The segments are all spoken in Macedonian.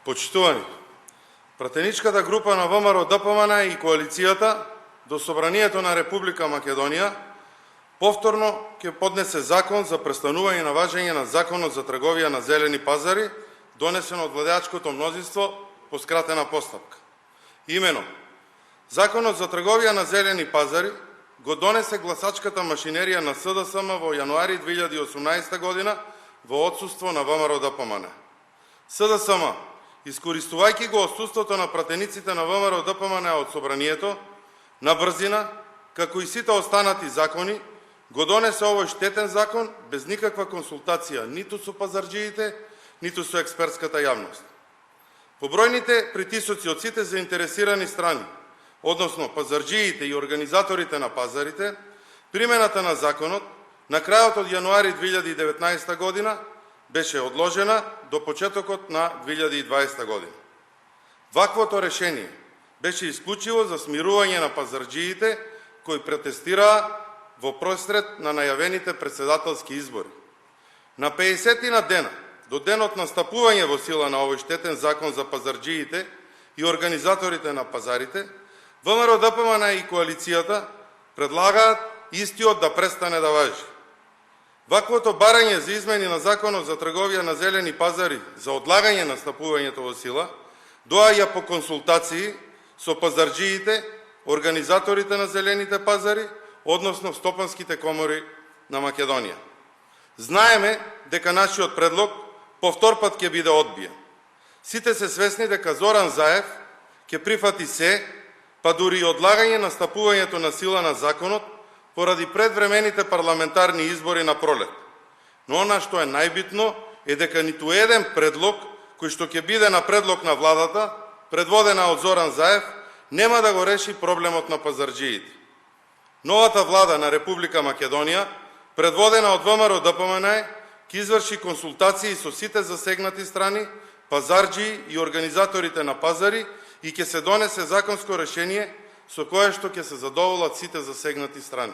Почитувани, пратеничката група на ВМРО-ДПМН и коалицијата до Собранието на Република Македонија повторно ќе поднесе закон за престанување на важење на Законот за трговија на зелени пазари, донесен од владеачкото мнозинство по скратена постапка. Имено, Законот за трговија на зелени пазари го донесе гласачката машинерија на СДСМ во јануари 2018 година во отсуство на ВМРО-ДПМН. СДСМ, искористувајќи го отсуството на пратениците на ВМРО-ДПМН од Собранието, на брзина, како и сите останати закони, го донесе овој штетен закон без никаква консултација ниту со пазарџиите, ниту со експертската јавност. Побројните притисоци од сите заинтересирани страни, односно пазарџиите и организаторите на пазарите, примената на законот на крајот од јануари 2019 година беше одложена до почетокот на 2020 година. Ваквото решение беше исклучиво за смирување на пазарџиите кои протестираа во просред на најавените председателски избори. На 50 дена до денот на стапување во сила на овој штетен закон за пазарџиите и организаторите на пазарите, ВМРО-ДПМН и коалицијата предлагаат истиот да престане да важи. Ваквото барање за измени на Законот за трговија на зелени пазари за одлагање на стапувањето во сила доаѓа по консултации со пазарџиите, организаторите на зелените пазари, односно стопанските комори на Македонија. Знаеме дека нашиот предлог повторпат ќе биде одбиен. Сите се свесни дека Зоран Заев ќе прифати се, па дури и одлагање на стапувањето на сила на законот поради предвремените парламентарни избори на пролет. Но она што е најбитно е дека ниту еден предлог кој што ќе биде на предлог на владата, предводена од Зоран Заев, нема да го реши проблемот на пазарџиите. Новата влада на Република Македонија, предводена од ВМРО-ДПМН, ќе изврши консултации со сите засегнати страни, пазарџии и организаторите на пазари и ќе се донесе законско решение со кое што ќе се задоволат сите засегнати страни.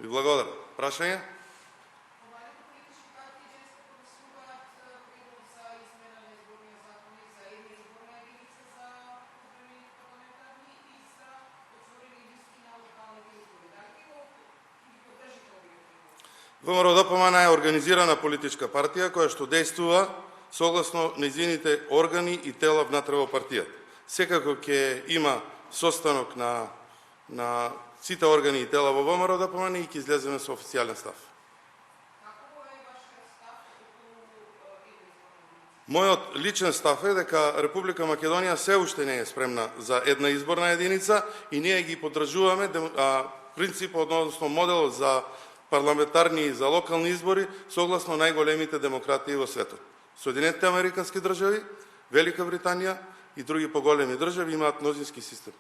Ви благодарам. Прашање? ВМРО-ДПМН е организирана политичка партија која што действува согласно нејзините органи и тела внатре во партијата. Секако ќе има состанок на сите органи и тела во ВМРО-ДПМН и ќе излеземе со официјален став. Мојот личен став е дека Република Македонија се уште не е спремна за една изборна единица и ние ги поддржуваме принципот, односно моделот за парламентарни и за локални избори согласно најголемите демократии во светот. Соединетите Американски држави, Велика Британија и други поголеми држави имаат мнозински систем.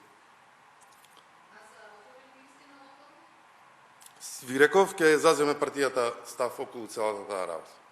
Ви реков, ќе заземе партијата став околу целата таа работа.